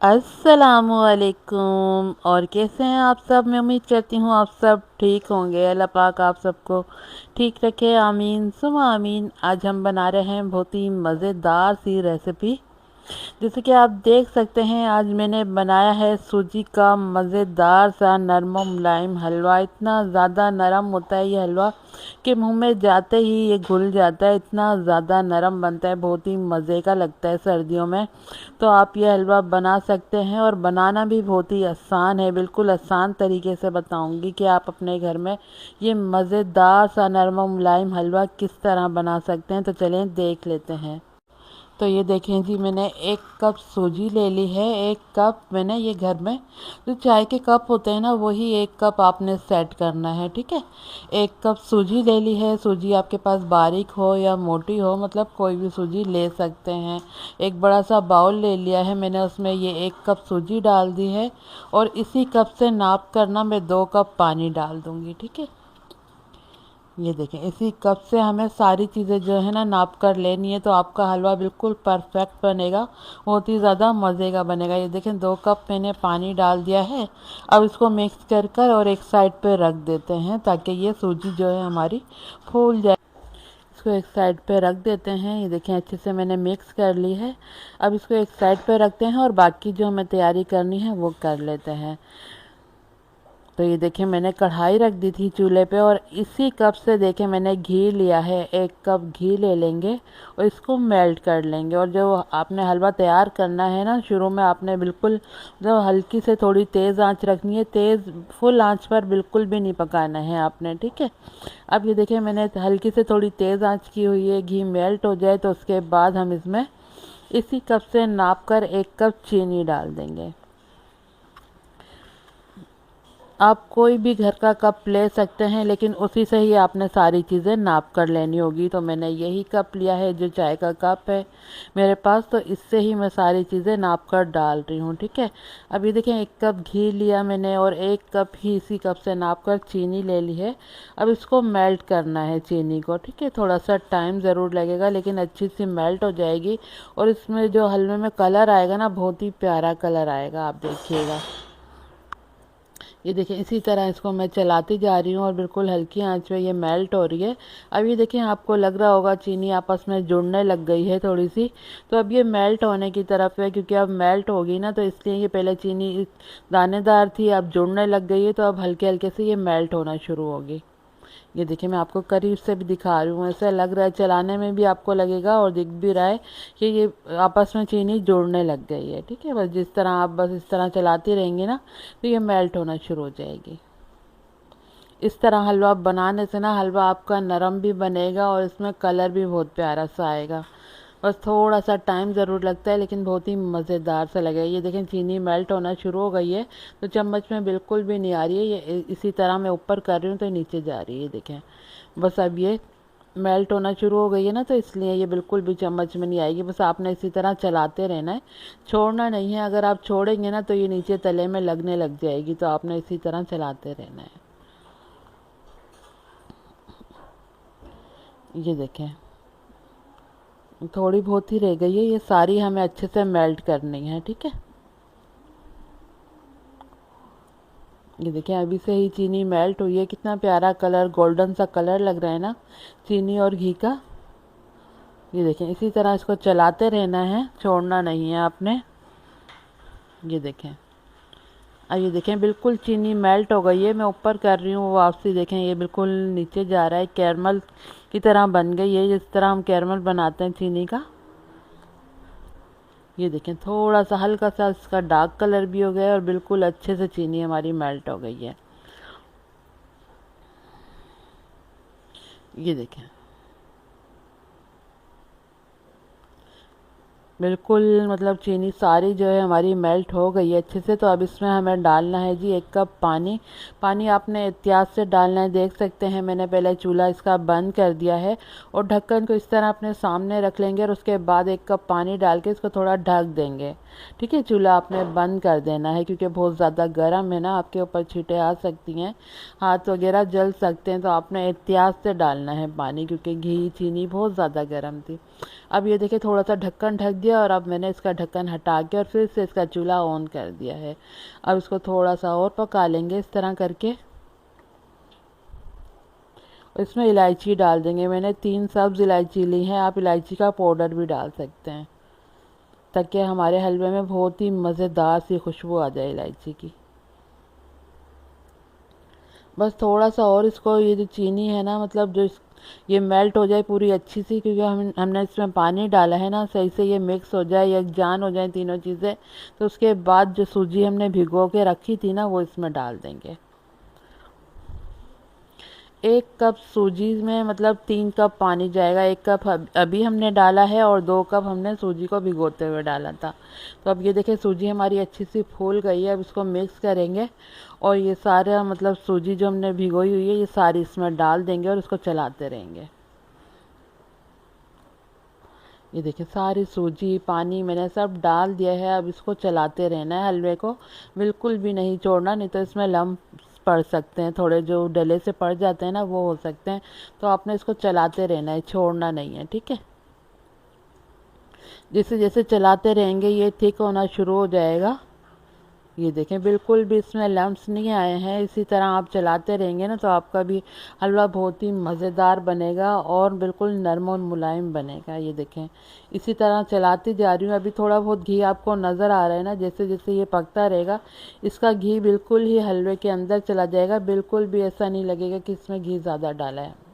अस्सलामुअलैकुम। और कैसे हैं आप सब? मैं उम्मीद करती हूँ आप सब ठीक होंगे। अल्लाह पाक आप सबको ठीक रखे, आमीन सुमा आमीन। आज हम बना रहे हैं बहुत ही मज़ेदार सी रेसिपी। जैसे कि आप देख सकते हैं, आज मैंने बनाया है सूजी का मज़ेदार सा नरम मुलायम हलवा। इतना ज़्यादा नरम होता है ये हलवा कि मुंह में जाते ही ये घुल जाता है। इतना ज़्यादा नरम बनता है, बहुत ही मज़े का लगता है सर्दियों में। तो आप ये हलवा बना सकते हैं और बनाना भी बहुत ही आसान है। बिल्कुल आसान तरीके से बताऊंगी कि आप अपने घर में ये मज़ेदार सा नरम मुलायम हलवा किस तरह बना सकते हैं। तो चलें देख लेते हैं। तो ये देखें जी, मैंने 1 कप सूजी ले ली है। 1 कप मैंने ये घर में जो चाय के कप होते हैं ना, वही 1 कप आपने सेट करना है, ठीक है। 1 कप सूजी ले ली है। सूजी आपके पास बारीक हो या मोटी हो, मतलब कोई भी सूजी ले सकते हैं। एक बड़ा सा बाउल ले लिया है मैंने, उसमें ये 1 कप सूजी डाल दी है और इसी कप से नाप करना मैं 2 कप पानी डाल दूँगी, ठीक है। ये देखें, इसी कप से हमें सारी चीज़ें जो है ना नाप कर लेनी है, तो आपका हलवा बिल्कुल परफेक्ट बनेगा, बहुत ही ज़्यादा मज़े का बनेगा। ये देखें 2 कप मैंने पानी डाल दिया है। अब इसको मिक्स कर कर और एक साइड पे रख देते हैं ताकि ये सूजी जो है हमारी फूल जाए। इसको एक साइड पे रख देते हैं। ये देखें अच्छे से मैंने मिक्स कर ली है। अब इसको एक साइड पे रखते हैं और बाकी जो हमें तैयारी करनी है वो कर लेते हैं। तो ये देखें मैंने कढ़ाई रख दी थी चूल्हे पे और इसी कप से देखें मैंने घी लिया है। 1 कप घी ले लेंगे और इसको मेल्ट कर लेंगे। और जो आपने हलवा तैयार करना है ना, शुरू में आपने बिल्कुल जो हल्की से थोड़ी तेज़ आंच रखनी है। तेज़ फुल आंच पर बिल्कुल भी नहीं पकाना है आपने, ठीक है। अब ये देखें मैंने हल्की से थोड़ी तेज़ आंच की हुई है। घी मेल्ट हो जाए तो उसके बाद हम इसमें इसी कप से नाप कर 1 कप चीनी डाल देंगे। आप कोई भी घर का कप ले सकते हैं, लेकिन उसी से ही आपने सारी चीज़ें नाप कर लेनी होगी। तो मैंने यही कप लिया है जो चाय का कप है मेरे पास, तो इससे ही मैं सारी चीज़ें नाप कर डाल रही हूँ, ठीक है। अब ये देखें 1 कप घी लिया मैंने और 1 कप ही इसी कप से नाप कर चीनी ले ली है। अब इसको मेल्ट करना है चीनी को, ठीक है। थोड़ा सा टाइम ज़रूर लगेगा लेकिन अच्छी सी मेल्ट हो जाएगी और इसमें जो हलवे में कलर आएगा ना, बहुत ही प्यारा कलर आएगा, आप देखिएगा। ये देखिए इसी तरह इसको मैं चलाती जा रही हूँ और बिल्कुल हल्की आंच पे ये मेल्ट हो रही है। अब ये देखिए आपको लग रहा होगा चीनी आपस में जुड़ने लग गई है थोड़ी सी। तो अब ये मेल्ट होने की तरफ है, क्योंकि अब मेल्ट होगी ना, तो इसलिए ये पहले चीनी दानेदार थी, अब जुड़ने लग गई है। तो अब हल्के हल्के से ये मेल्ट होना शुरू होगी। ये देखिए मैं आपको करीब से भी दिखा रही हूँ, ऐसा लग रहा है, चलाने में भी आपको लगेगा और दिख भी रहा है कि ये आपस में चीनी जोड़ने लग गई है, ठीक है। बस जिस तरह आप बस इस तरह चलाती रहेंगी ना, तो ये मेल्ट होना शुरू हो जाएगी। इस तरह हलवा बनाने से ना हलवा आपका नरम भी बनेगा और इसमें कलर भी बहुत प्यारा सा आएगा। बस थोड़ा सा टाइम ज़रूर लगता है लेकिन बहुत ही मज़ेदार सा लगेगा। ये देखें चीनी मेल्ट होना शुरू हो गई है, तो चम्मच में बिल्कुल भी नहीं आ रही है। ये इसी तरह मैं ऊपर कर रही हूँ तो नीचे जा रही है, देखें। बस अब ये मेल्ट होना शुरू हो गई है ना, तो इसलिए ये बिल्कुल भी चम्मच में नहीं आएगी। बस आपने इसी तरह चलाते रहना है, छोड़ना नहीं है। अगर आप छोड़ेंगे ना तो ये नीचे तले में लगने लग जाएगी, तो आपने इसी तरह चलाते रहना है। ये देखें थोड़ी बहुत ही रह गई है, ये सारी हमें अच्छे से मेल्ट करनी है, ठीक है। ये देखें अभी से ही चीनी मेल्ट हुई है, कितना प्यारा कलर, गोल्डन सा कलर लग रहा है ना चीनी और घी का। ये देखें इसी तरह इसको चलाते रहना है, छोड़ना नहीं है आपने। ये देखें अब ये देखें बिल्कुल चीनी मेल्ट हो गई है। मैं ऊपर कर रही हूँ, वापसी देखें ये बिल्कुल नीचे जा रहा है, कैरमल की तरह बन गई है, जिस तरह हम कैरमल बनाते हैं चीनी का। ये देखें थोड़ा सा हल्का सा इसका डार्क कलर भी हो गया है और बिल्कुल अच्छे से चीनी हमारी मेल्ट हो गई है। ये देखें बिल्कुल मतलब चीनी सारी जो है हमारी मेल्ट हो गई है अच्छे से। तो अब इसमें हमें डालना है जी 1 कप पानी। पानी आपने एहतियात से डालना है। देख सकते हैं मैंने पहले चूल्हा इसका बंद कर दिया है और ढक्कन को इस तरह अपने सामने रख लेंगे और उसके बाद 1 कप पानी डाल के इसको थोड़ा ढक देंगे, ठीक है। चूल्हा आपने बंद कर देना है क्योंकि बहुत ज़्यादा गर्म है ना, आपके ऊपर छींटें आ सकती हैं, हाथ वगैरह जल सकते हैं। तो आपने एहतियात से डालना है पानी, क्योंकि घी चीनी बहुत ज़्यादा गर्म थी। अब ये देखिए थोड़ा सा ढक्कन ढक दिया दिया और अब मैंने इसका ढक्कन हटा के और फिर से इसका चूल्हा ऑन कर दिया है। अब इसको थोड़ा सा और पका लेंगे इस तरह करके। इसमें इलायची डाल देंगे, मैंने 3 सब्ज़ इलायची ली है, आप इलायची का पाउडर भी डाल सकते हैं ताकि हमारे हलवे में बहुत ही मज़ेदार सी खुशबू आ जाए इलायची की। बस थोड़ा सा और इसको, ये जो चीनी है ना, मतलब जो ये मेल्ट हो जाए पूरी अच्छी सी, क्योंकि हमने इसमें पानी डाला है ना, सही से ये मिक्स हो जाए, यकजान हो जाए तीनों चीज़ें। तो उसके बाद जो सूजी हमने भिगो के रखी थी ना, वो इसमें डाल देंगे। 1 कप सूजी में मतलब 3 कप पानी जाएगा। 1 कप अभी हमने डाला है और 2 कप हमने सूजी को भिगोते हुए डाला था। तो अब ये देखिए सूजी हमारी अच्छी सी फूल गई है। अब इसको मिक्स करेंगे और ये सारा मतलब सूजी जो हमने भिगोई हुई है ये सारी इसमें डाल देंगे और इसको चलाते रहेंगे। ये देखिए सारी सूजी पानी मैंने सब डाल दिया है। अब इसको चलाते रहना है, हलवे को बिल्कुल भी नहीं छोड़ना, नहीं तो इसमें लम्स पड़ सकते हैं, थोड़े जो डले से पड़ जाते हैं ना वो हो सकते हैं। तो आपने इसको चलाते रहना है, छोड़ना नहीं है, ठीक है। जैसे जैसे चलाते रहेंगे ये थिक होना शुरू हो जाएगा। ये देखें बिल्कुल भी इसमें लम्स नहीं आए हैं। इसी तरह आप चलाते रहेंगे ना तो आपका भी हलवा बहुत ही मज़ेदार बनेगा और बिल्कुल नरम और मुलायम बनेगा। ये देखें इसी तरह चलाती जा रही हूँ। अभी थोड़ा बहुत घी आपको नज़र आ रहा है ना, जैसे जैसे ये पकता रहेगा इसका घी बिल्कुल ही हलवे के अंदर चला जाएगा। बिल्कुल भी ऐसा नहीं लगेगा कि इसमें घी ज़्यादा डाला है।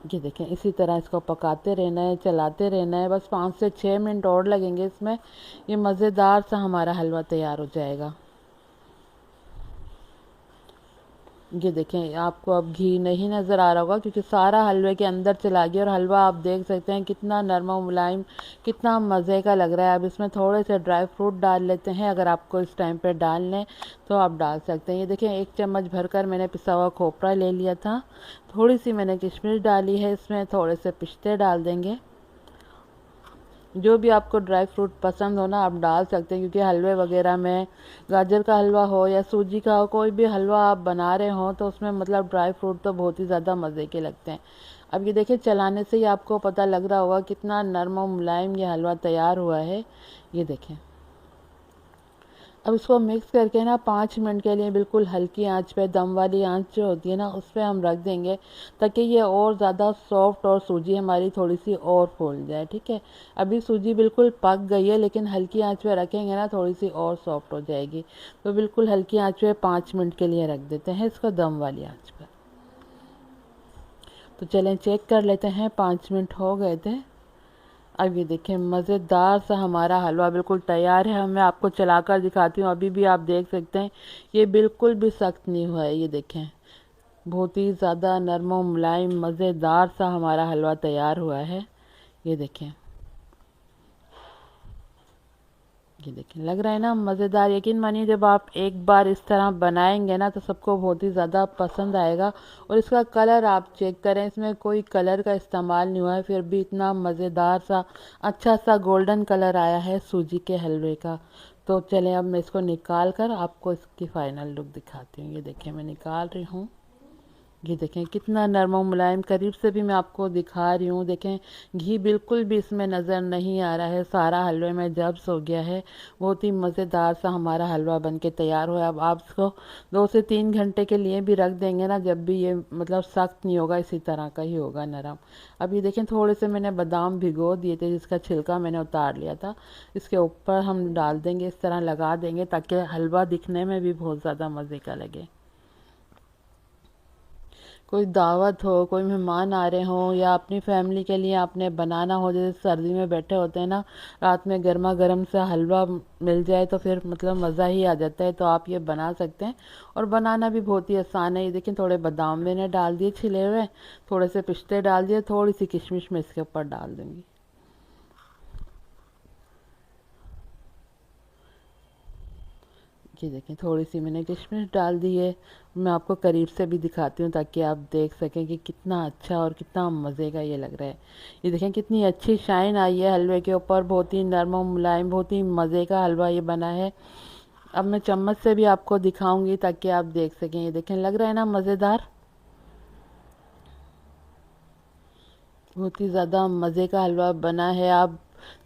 ये देखें इसी तरह इसको पकाते रहना है, चलाते रहना है। बस 5 से 6 मिनट और लगेंगे इसमें, ये मज़ेदार सा हमारा हलवा तैयार हो जाएगा। ये देखें आपको अब घी नहीं नज़र आ रहा होगा क्योंकि सारा हलवे के अंदर चला गया और हलवा आप देख सकते हैं कितना नरम और मुलायम, कितना मज़े का लग रहा है। अब इसमें थोड़े से ड्राई फ्रूट डाल लेते हैं, अगर आपको इस टाइम पे डालने तो आप डाल सकते हैं। ये देखें 1 चम्मच भरकर मैंने पिसा हुआ खोपरा ले लिया था। थोड़ी सी मैंने किशमिश डाली है, इसमें थोड़े से पिस्ते डाल देंगे। जो भी आपको ड्राई फ्रूट पसंद हो ना आप डाल सकते हैं, क्योंकि हलवे वगैरह में गाजर का हलवा हो या सूजी का हो, कोई भी हलवा आप बना रहे हो तो उसमें मतलब ड्राई फ्रूट तो बहुत ही ज़्यादा मज़े के लगते हैं। अब ये देखिए चलाने से ही आपको पता लग रहा होगा कितना नरम और मुलायम ये हलवा तैयार हुआ है। ये देखें अब इसको मिक्स करके ना 5 मिनट के लिए बिल्कुल हल्की आंच पे, दम वाली आंच जो होती है ना उस पर हम रख देंगे ताकि ये और ज़्यादा सॉफ्ट और सूजी हमारी थोड़ी सी और फूल जाए, ठीक है। अभी सूजी बिल्कुल पक गई है लेकिन हल्की आंच पे रखेंगे ना थोड़ी सी और सॉफ्ट हो जाएगी। तो बिल्कुल हल्की आंच पे 5 मिनट के लिए रख देते हैं इसको दम वाली आँच पर। तो चलें चेक कर लेते हैं, 5 मिनट हो गए थे। अब ये देखें मज़ेदार सा हमारा हलवा बिल्कुल तैयार है। मैं आपको चलाकर दिखाती हूँ, अभी भी आप देख सकते हैं ये बिल्कुल भी सख्त नहीं हुआ है। ये देखें बहुत ही ज़्यादा नरम और मुलायम मज़ेदार सा हमारा हलवा तैयार हुआ है। ये देखें, ये देखें लग रहा है ना मज़ेदार। यकीन मानिए जब आप एक बार इस तरह बनाएंगे ना तो सबको बहुत ही ज़्यादा पसंद आएगा। और इसका कलर आप चेक करें, इसमें कोई कलर का इस्तेमाल नहीं हुआ है, फिर भी इतना मज़ेदार सा अच्छा सा गोल्डन कलर आया है सूजी के हलवे का। तो चलें अब मैं इसको निकाल कर आपको इसकी फ़ाइनल लुक दिखाती हूँ। ये देखें मैं निकाल रही हूँ। ये देखें कितना नरम और मुलायम, करीब से भी मैं आपको दिखा रही हूँ। देखें घी बिल्कुल भी इसमें नज़र नहीं आ रहा है, सारा हलवे में जब्स हो गया है। बहुत ही मज़ेदार सा हमारा हलवा बन के तैयार हुआ है। अब आप इसको 2 से 3 घंटे के लिए भी रख देंगे ना, जब भी ये मतलब सख्त नहीं होगा, इसी तरह का ही होगा नरम। अब ये देखें थोड़े से मैंने बादाम भिगो दिए थे जिसका छिलका मैंने उतार लिया था, इसके ऊपर हम डाल देंगे, इस तरह लगा देंगे ताकि हलवा दिखने में भी बहुत ज़्यादा मज़े का लगे। कोई दावत हो, कोई मेहमान आ रहे हों या अपनी फैमिली के लिए आपने बनाना हो, जैसे सर्दी में बैठे होते हैं ना, रात में गर्मा गर्म सा हलवा मिल जाए तो फिर मतलब मज़ा ही आ जाता है। तो आप ये बना सकते हैं और बनाना भी बहुत ही आसान है। ये देखिए थोड़े बादाम मैंने डाल दिए छिले हुए, थोड़े से पिस्ते डाल दिए, थोड़ी सी किशमिश मैं इसके ऊपर डाल दूँगी। ये देखें थोड़ी सी मैंने किशमिश डाल दी है। मैं आपको करीब से भी दिखाती हूँ ताकि आप देख सकें कि कितना अच्छा और कितना मज़े का ये लग रहा है। ये देखें कितनी अच्छी शाइन आई है हलवे के ऊपर, बहुत ही नरम और मुलायम, बहुत ही मज़े का हलवा ये बना है। अब मैं चम्मच से भी आपको दिखाऊंगी ताकि आप देख सकें। ये देखें लग रहा है ना मज़ेदार, बहुत ही ज़्यादा मज़े का हलवा बना है। आप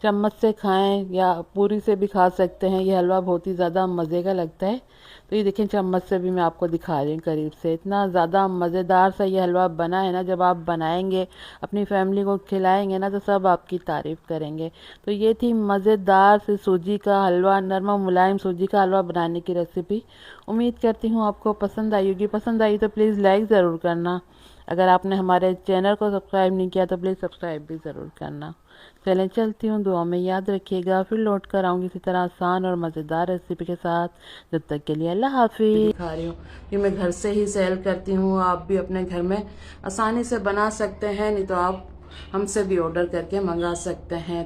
चम्मच से खाएं या पूरी से भी खा सकते हैं। ये हलवा बहुत ही ज़्यादा मज़े का लगता है। तो ये देखें, चम्मच से भी मैं आपको दिखा रही हूँ करीब से। इतना ज़्यादा मज़ेदार सा ये हलवा बना है ना, जब आप बनाएंगे अपनी फैमिली को खिलाएंगे ना तो सब आपकी तारीफ़ करेंगे। तो ये थी मज़ेदार से सूजी का हलवा, नरम और मुलायम सूजी का हलवा बनाने की रेसिपी। उम्मीद करती हूँ आपको पसंद आई होगी। पसंद आई तो प्लीज़ लाइक ज़रूर करना। अगर आपने हमारे चैनल को सब्सक्राइब नहीं किया तो प्लीज़ सब्सक्राइब भी ज़रूर करना। चलें, चलती हूँ, दुआ में याद रखिएगा। फिर लौट कर आऊँगी इसी तरह आसान और मज़ेदार रेसिपी के साथ। जब तक के लिए अल्लाह हाफिज़। दिखा रही हूँ, ये मैं घर से ही सेल करती हूँ। आप भी अपने घर में आसानी से बना सकते हैं, नहीं तो आप हमसे भी ऑर्डर करके मंगा सकते हैं।